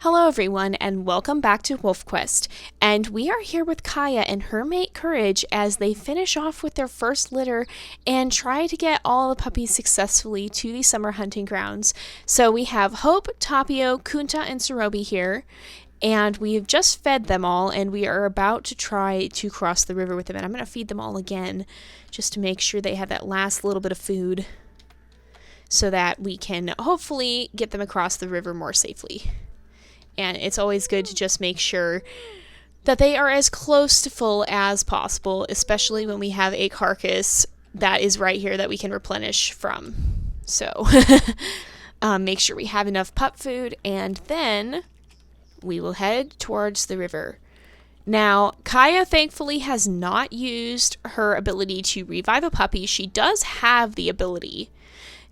Hello everyone and welcome back to WolfQuest, and we are here with Kaya and her mate Courage as they finish off with their first litter and try to get all the puppies successfully to the summer hunting grounds. So we have Hope, Tapio, Kunta, and Sarobi here, and we have just fed them all and we are about to try to cross the river with them, and I'm going to feed them all again just to make sure they have that last little bit of food so that we can hopefully get them across the river more safely. And it's always good to just make sure that they are as close to full as possible, especially when we have a carcass that is right here that we can replenish from. So make sure we have enough pup food, and then we will head towards the river. Now, Kaya thankfully has not used her ability to revive a puppy. She does have the ability,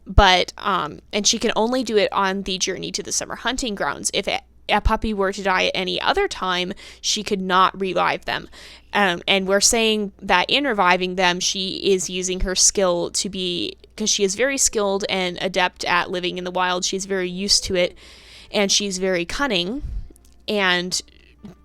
but and she can only do it on the journey to the summer hunting grounds. If a puppy were to die at any other time, she could not revive them. And we're saying that in reviving them, she is using her skill to be, because she is very skilled and adept at living in the wild. She's very used to it, and she's very cunning and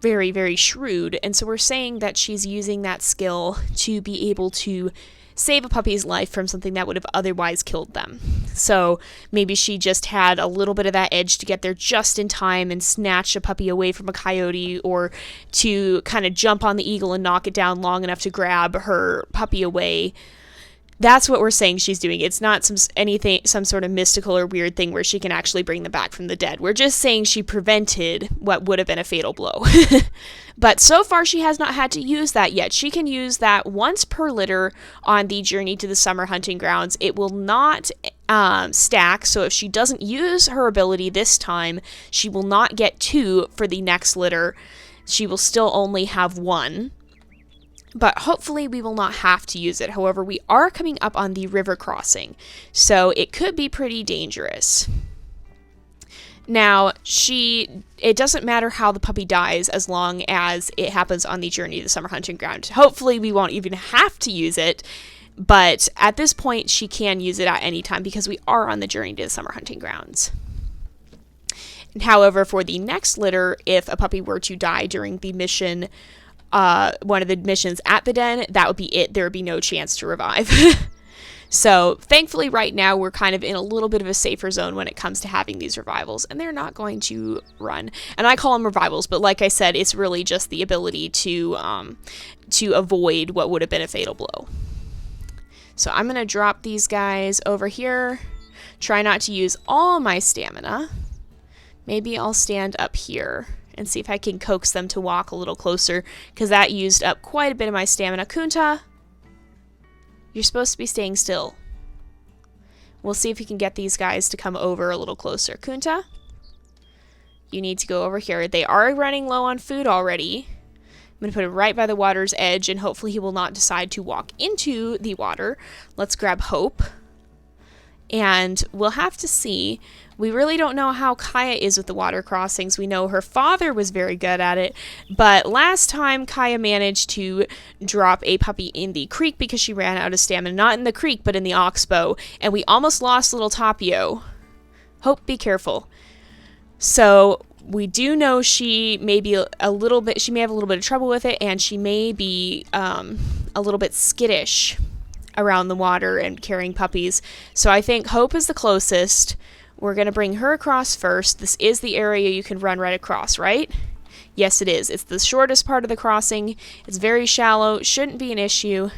very, very shrewd. And so we're saying that she's using that skill to be able to save a puppy's life from something that would have otherwise killed them. So maybe she just had a little bit of that edge to get there just in time and snatch a puppy away from a coyote, or to kind of jump on the eagle and knock it down long enough to grab her puppy away. That's what we're saying she's doing. It's not some sort of mystical or weird thing where she can actually bring them back from the dead. We're just saying she prevented what would have been a fatal blow. But so far she has not had to use that yet. She can use that once per litter on the journey to the summer hunting grounds. It will not stack, so if she doesn't use her ability this time, she will not get 2 for the next litter. She will still only have 1. But hopefully we will not have to use it. However, we are coming up on the river crossing, so it could be pretty dangerous. Now, it doesn't matter how the puppy dies as long as it happens on the journey to the summer hunting ground. Hopefully we won't even have to use it, but at this point she can use it at any time because we are on the journey to the summer hunting grounds. However, for the next litter, if a puppy were to die during the mission, one of the missions at the den, that would be it. There would be no chance to revive. So thankfully right now we're kind of in a little bit of a safer zone when it comes to having these revivals, and they're not going to run. And I call them revivals, but like I said, it's really just the ability to avoid what would have been a fatal blow. So I'm going to drop these guys over here. Try not to use all my stamina. Maybe I'll stand up here and see if I can coax them to walk a little closer, because that used up quite a bit of my stamina. Kunta, you're supposed to be staying still. We'll see if we can get these guys to come over a little closer. Kunta, you need to go over here. They are running low on food already. I'm going to put him right by the water's edge, and hopefully he will not decide to walk into the water. Let's grab Hope. And we'll have to see. We really don't know how Kaya is with the water crossings. We know her father was very good at it, but last time Kaya managed to drop a puppy in the creek because she ran out of stamina. Not in the creek, but in the oxbow, and we almost lost little Tapio. Hope, be careful. So we do know she may be have a little bit of trouble with it, and she may be a little bit skittish around the water and carrying puppies. So I think Hope is the closest. We're going to bring her across first. This is the area you can run right across, right? Yes, it is. It's the shortest part of the crossing. It's very shallow. Shouldn't be an issue.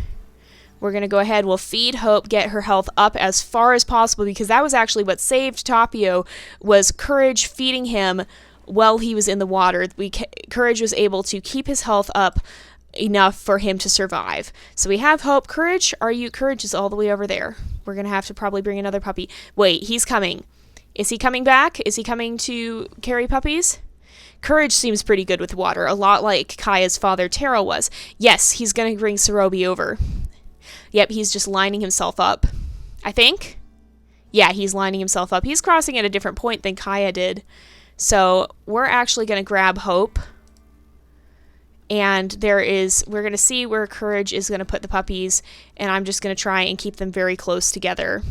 We're going to go ahead. We'll feed Hope, get her health up as far as possible, because that was actually what saved Tapio, was Courage feeding him while he was in the water. Courage was able to keep his health up enough for him to survive. So we have Hope. Courage is all the way over there. We're going to have to probably bring another puppy. Wait, he's coming. Is he coming back? Is he coming to carry puppies? Courage seems pretty good with water, a lot like Kaya's father Tarrell was. Yes, he's going to bring Sarobi over. Yep, he's just lining himself up, I think. Yeah, he's lining himself up. He's crossing at a different point than Kaya did. So we're actually going to grab Hope. And we're going to see where Courage is going to put the puppies, and I'm just going to try and keep them very close together.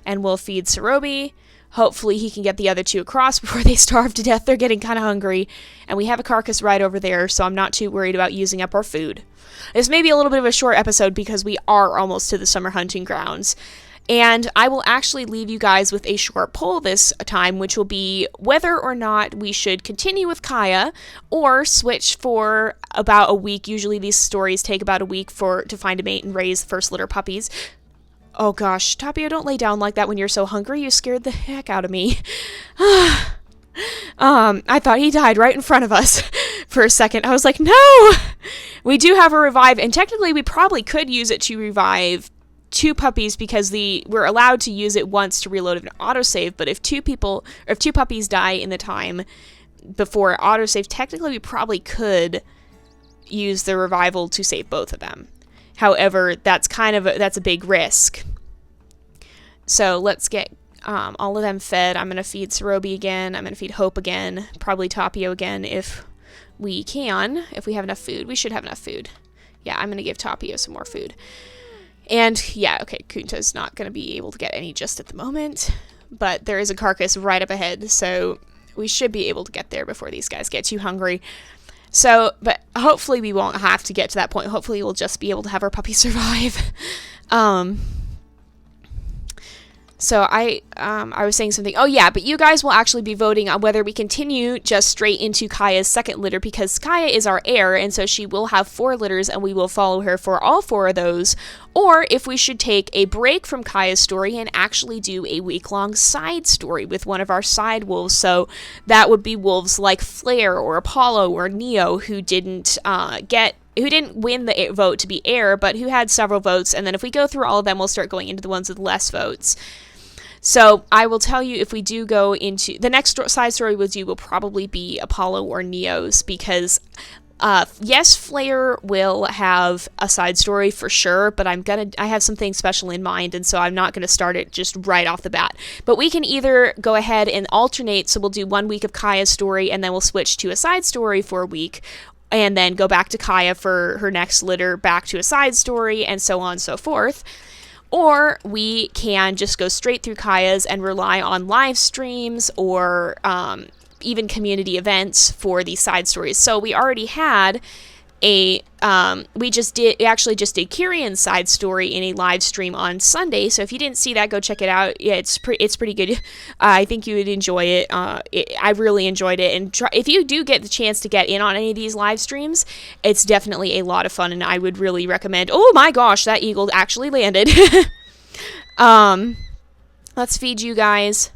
And we'll feed Sarobi. Hopefully he can get the other two across before they starve to death. They're getting kind of hungry. And we have a carcass right over there, so I'm not too worried about using up our food. This may be a little bit of a short episode because we are almost to the summer hunting grounds. And I will actually leave you guys with a short poll this time, which will be whether or not we should continue with Kaya or switch for about a week. Usually these stories take about a week to find a mate and raise the first litter of puppies. Oh gosh, Tapio, don't lay down like that when you're so hungry. You scared the heck out of me. I thought he died right in front of us for a second. I was like, no! We do have a revive, and technically we probably could use it to revive 2 puppies because we're allowed to use it once to reload an autosave, but if 2 puppies die in the time before autosave, technically we probably could use the revival to save both of them. However, that's a big risk. So let's get all of them fed. I'm going to feed Sarobi again. I'm going to feed Hope again. Probably Tapio again if we can. If we have enough food. We should have enough food. Yeah, I'm going to give Tapio some more food. And yeah, okay, Kunta's not going to be able to get any just at the moment. But there is a carcass right up ahead. So we should be able to get there before these guys get too hungry. So, but hopefully we won't have to get to that point. Hopefully we'll just be able to have our puppy survive. So I was saying something. Oh yeah, but you guys will actually be voting on whether we continue just straight into Kaya's second litter, because Kaya is our heir, and so she will have 4 litters, and we will follow her for all 4 of those. Or if we should take a break from Kaya's story and actually do a week-long side story with one of our side wolves. So that would be wolves like Flare or Apollo or Neo, who didn't win the vote to be heir, but who had several votes. And then if we go through all of them, we'll start going into the ones with less votes. So I will tell you, if we do go into the next side story we'll do will probably be Apollo or Neo's, because yes, Flare will have a side story for sure, but I have something special in mind, and so I'm not going to start it just right off the bat. But we can either go ahead and alternate, so we'll do 1 week of Kaya's story, and then we'll switch to a side story for a week, and then go back to Kaya for her next litter, back to a side story, and so on and so forth. Or we can just go straight through Kaya's and rely on live streams or even community events for these side stories. So we already had we actually just did Kirian's side story in a live stream on Sunday. So if you didn't see that, go check it out. Yeah, it's pretty good. I think you would enjoy it. I really enjoyed it. And if you do get the chance to get in on any of these live streams, it's definitely a lot of fun, and I would really recommend. Oh my gosh, that eagle actually landed. Let's feed you guys.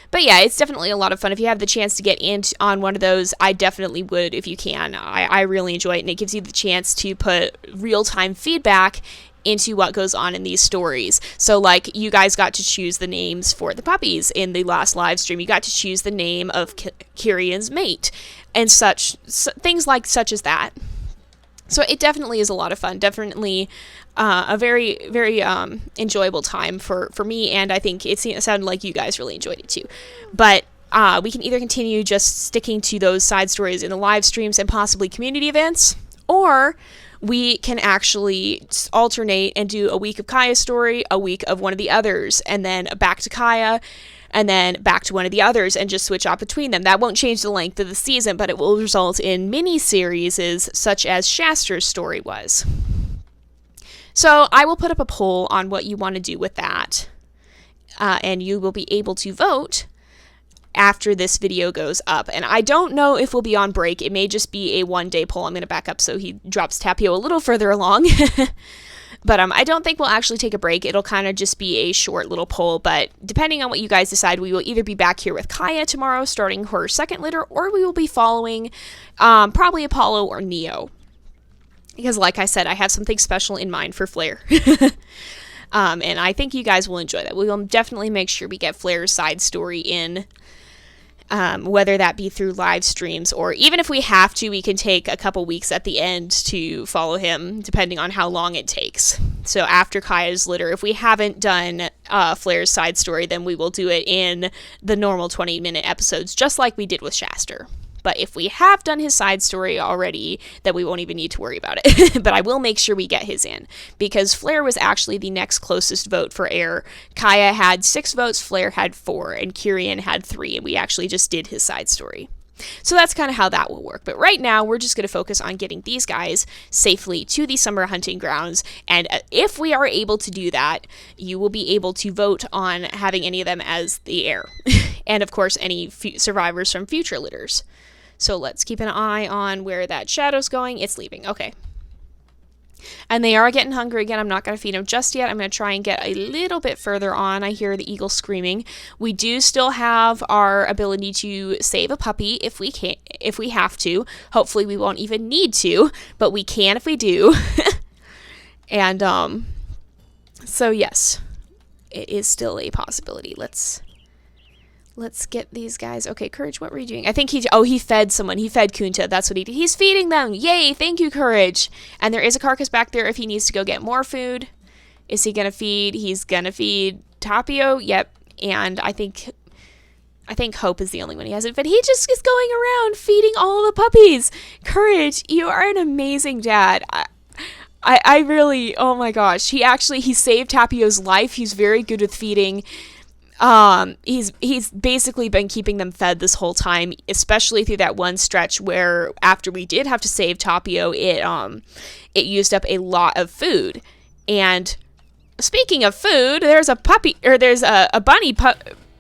But yeah, it's definitely a lot of fun. If you have the chance to get in on one of those, I definitely would if you can. I really enjoy it, and it gives you the chance to put real-time feedback into what goes on in these stories. So like, you guys got to choose the names for the puppies in the last live stream. You got to choose the name of Kirian's mate and things such as that. So it definitely is a lot of fun. Definitely a very, very enjoyable time for me, and I think it sounded like you guys really enjoyed it too. But we can either continue just sticking to those side stories in the live streams and possibly community events, or we can actually alternate and do a week of Kaya's story, a week of one of the others, and then back to Kaya, and then back to one of the others, and just switch out between them. That won't change the length of the season, but it will result in mini-series such as Shaster's story was. So I will put up a poll on what you want to do with that, and you will be able to vote after this video goes up. And I don't know if we'll be on break. It may just be a one-day poll. I'm going to back up so he drops Tapio a little further along. But I don't think we'll actually take a break. It'll kind of just be a short little poll. But depending on what you guys decide, we will either be back here with Kaya tomorrow, starting her second litter, or we will be following probably Apollo or Neo. Because like I said, I have something special in mind for Flare. And I think you guys will enjoy that. We will definitely make sure we get Flare's side story in, whether that be through live streams, or even if we have to, we can take a couple weeks at the end to follow him, depending on how long it takes. So after Kaya's litter, if we haven't done Flare's side story, then we will do it in the normal 20-minute episodes, just like we did with Shaster. But if we have done his side story already, then we won't even need to worry about it. But I will make sure we get his in, because Flair was actually the next closest vote for Air. Kaya had 6 votes, Flair had 4, and Kyrian had 3, and we actually just did his side story. So that's kind of how that will work. But right now, we're just going to focus on getting these guys safely to the summer hunting grounds. And if we are able to do that, you will be able to vote on having any of them as the heir. And of course, any survivors from future litters. So let's keep an eye on where that shadow's going. It's leaving. Okay. And they are getting hungry again. I'm not going to feed them just yet. I'm going to try and get a little bit further on. I hear the eagle screaming. We do still have our ability to save a puppy if we can, if we have to. Hopefully we won't even need to, but we can if we do. And so yes, it is still a possibility. Let's get these guys. Okay, Courage, what were you doing? I think he fed someone. He fed Kunta. That's what he did. He's feeding them. Yay, thank you, Courage. And there is a carcass back there if he needs to go get more food. Is he going to feed? He's going to feed Tapio. Yep. And I think Hope is the only one he hasn't fed. He just is going around feeding all the puppies. Courage, you are an amazing dad. I really, oh my gosh. He saved Tapio's life. He's very good with feeding. He's basically been keeping them fed this whole time, especially through that one stretch where after we did have to save Tapio, it used up a lot of food. And speaking of food, there's a bunny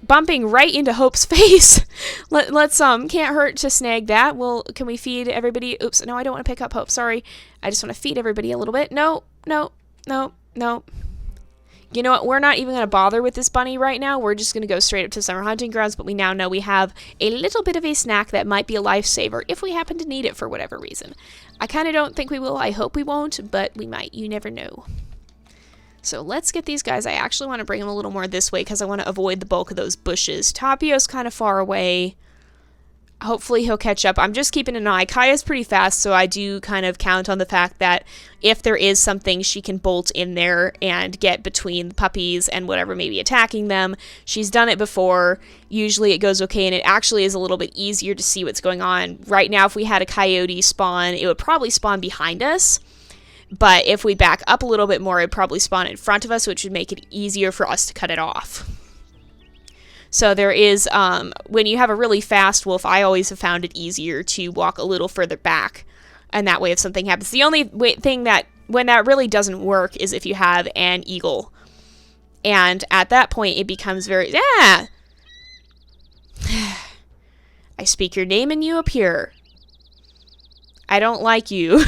bumping right into Hope's face. Let's can't hurt to snag that. Well, can we feed everybody? Oops, no, I don't want to pick up Hope. Sorry. I just want to feed everybody a little bit. No. You know what? We're not even going to bother with this bunny right now. We're just going to go straight up to summer hunting grounds, but we now know we have a little bit of a snack that might be a lifesaver if we happen to need it for whatever reason. I kind of don't think we will. I hope we won't, but we might. You never know. So let's get these guys. I actually want to bring them a little more this way because I want to avoid the bulk of those bushes. Tapio's kind of far away. Hopefully he'll catch up. I'm just keeping an eye. Kaya's pretty fast, so I do kind of count on the fact that if there is something, she can bolt in there and get between the puppies and whatever may be attacking them. She's done it before. Usually it goes okay, and it actually is a little bit easier to see what's going on. Right now, if we had a coyote spawn, it would probably spawn behind us. But if we back up a little bit more, it would probably spawn in front of us, which would make it easier for us to cut it off. So there is, when you have a really fast wolf, I always have found it easier to walk a little further back. And that way if something happens. The only thing that, when that really doesn't work, is if you have an eagle. And at that point, it becomes very, I speak your name and you appear. I don't like you.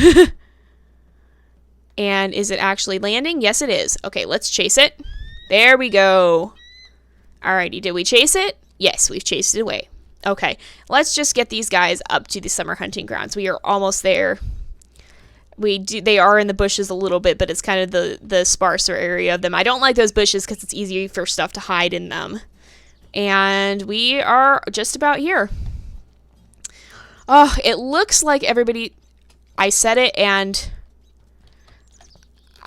And is it actually landing? Yes, it is. Okay, let's chase it. There we go. Alrighty, did we chase it? Yes, we've chased it away. Okay, let's just get these guys up to the summer hunting grounds. We are almost there. They are in the bushes a little bit, but it's kind of the sparser area of them. I don't like those bushes because it's easy for stuff to hide in them. And we are just about here. Oh, it looks like everybody... I said it and...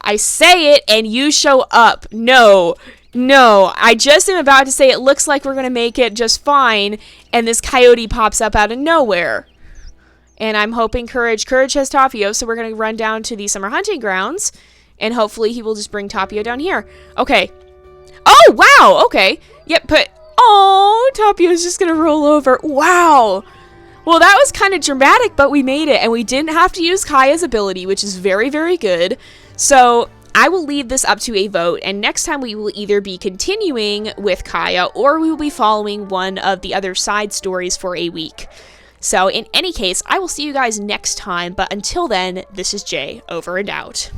I say it and you show up. No, I just am about to say it looks like we're going to make it just fine, and this coyote pops up out of nowhere. And I'm hoping Courage has Tapio, so we're going to run down to the summer hunting grounds, and hopefully he will just bring Tapio down here. Okay. Oh, wow, okay. Yep, but... Oh, Tapio's just going to roll over. Wow. Well, that was kind of dramatic, but we made it, and we didn't have to use Kaya's ability, which is very, very good. So... I will leave this up to a vote, and next time we will either be continuing with Kaya or we will be following one of the other side stories for a week. So in any case, I will see you guys next time, but until then, this is Jay, over and out.